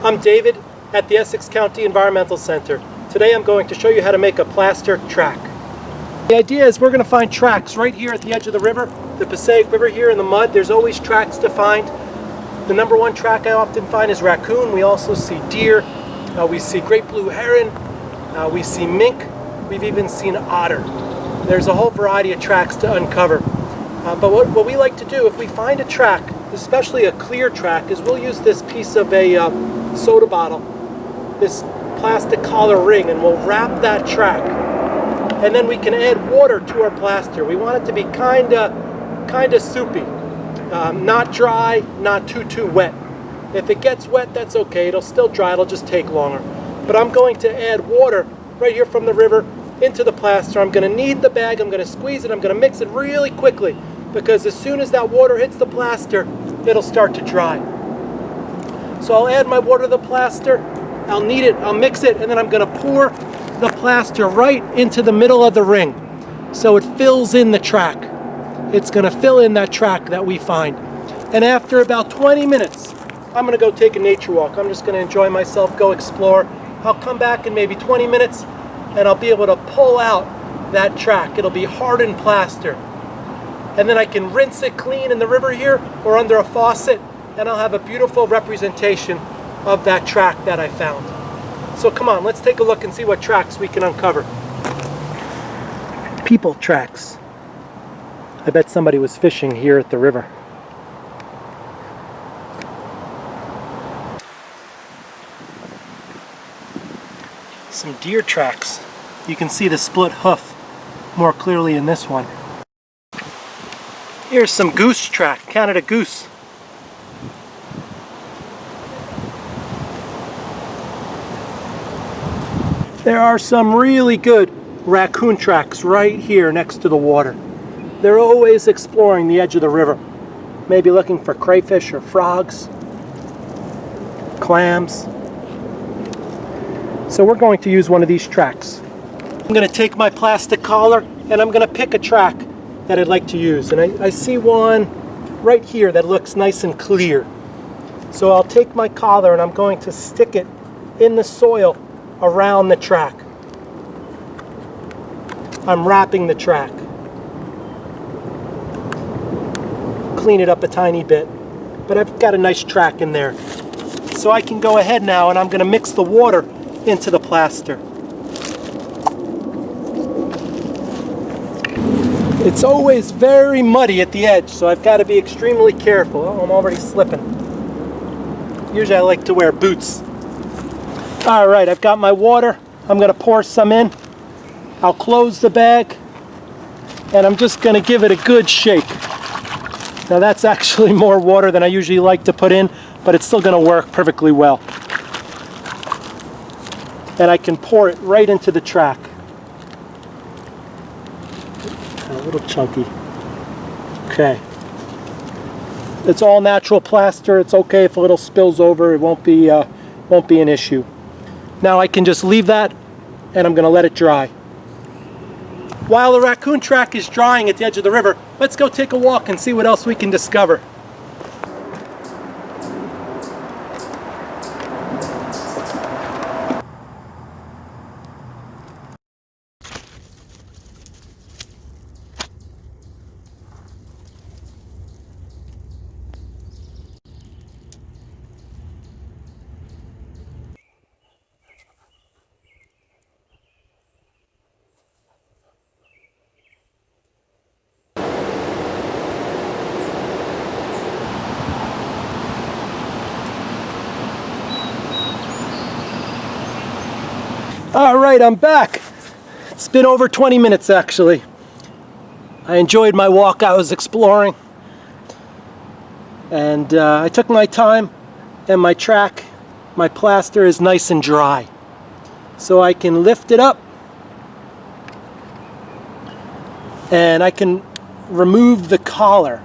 I'm David at the Essex County Environmental Center. Today I'm going to show you how to make a plaster track. The idea is we're going to find tracks right here at the edge of the river, the Passaic River here in the mud. There's always tracks to find. The number one track I often find is racoon. We also see deer, we see great blue heron, we see mink, we've even seen otter. There's a whole variety of tracks to uncover. But what we like to do if we find a track, especially a clear track, is we'll use this piece of a soda bottle, this plastic collar ring, and we'll wrap that track. And then we can add water to our plaster. We want it to be kinda soupy. Not dry, not too wet. If it gets wet, that's okay. It'll still dry, it'll just take longer. But I'm going to add water right here from the river into the plaster. I'm going to knead the bag, I'm going to squeeze it, I'm going to mix it really quickly, because as soon as that water hits the plaster, it'll start to dry. So I'll add my water to the plaster, I'll knead it, I'll mix it, and then I'm going to pour the plaster right into the middle of the ring so it fills in the track. It's going to fill in that track that we find. And after about 20 minutes, I'm going to go take a nature walk. I'm just going to enjoy myself, go explore. I'll come back in maybe 20 minutes and I'll be able to pull out that track. It'll be hardened plaster. And then I can rinse it clean in the river here or under a faucet, and I'll have a beautiful representation of that track that I found. So come on, let's take a look and see what tracks we can uncover. People tracks. I bet somebody was fishing here at the river. Some deer tracks. You can see the split hoof more clearly in this one. Here's some goose track, Canada goose. There are some really good raccoon tracks right here next to the water. They're always exploring the edge of the river, maybe looking for crayfish or frogs, clams. So we're going to use one of these tracks. I'm going to take my plastic collar and I'm going to pick a track that I'd like to use. And I see one right here that looks nice and clear. So I'll take my collar and I'm going to stick it in the soil around the track. I'm wrapping the track. Clean it up a tiny bit, but I've got a nice track in there. So I can go ahead now and I'm going to mix the water into the plaster. It's always very muddy at the edge, so I've got to be extremely careful. Oh, I'm already slipping. Usually I like to wear boots. All right, I've got my water. I'm going to pour some in. I'll close the bag and I'm just going to give it a good shake. Now that's actually more water than I usually like to put in, but it's still going to work perfectly well. And I can pour it right into the track. A little chunky. Okay. It's all natural plaster. It's okay if a little spills over. It won't be an issue. Now I can just leave that and I'm going to let it dry. While the raccoon track is drying at the edge of the river, let's go take a walk and see what else we can discover. All right, I'm back. It's been over 20 minutes actually. I enjoyed my walk. I was exploring. And I took my time, and my track, my plaster is nice and dry. So I can lift it up and I can remove the collar.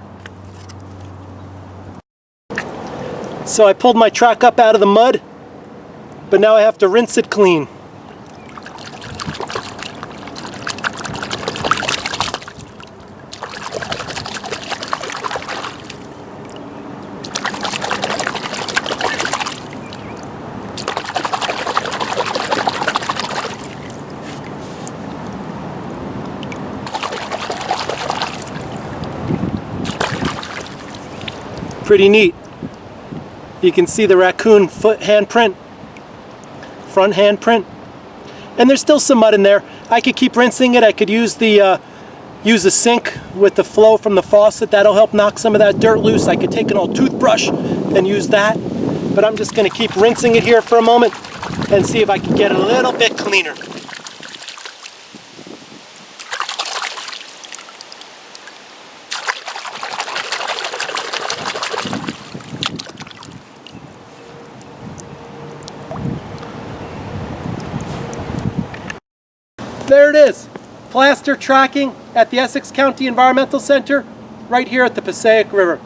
So I pulled my track up out of the mud, but now I have to rinse it clean. pretty neat. You can see the raccoon foot handprint, front handprint, and there's still some mud in there. I could keep rinsing it. I could use the sink with the flow from the faucet. That'll help knock some of that dirt loose. I could take an old toothbrush and use that, but I'm just going to keep rinsing it here for a moment and see if I can get it a little bit cleaner. There it is, plaster tracking at the Essex County Environmental Center right here at the Passaic River.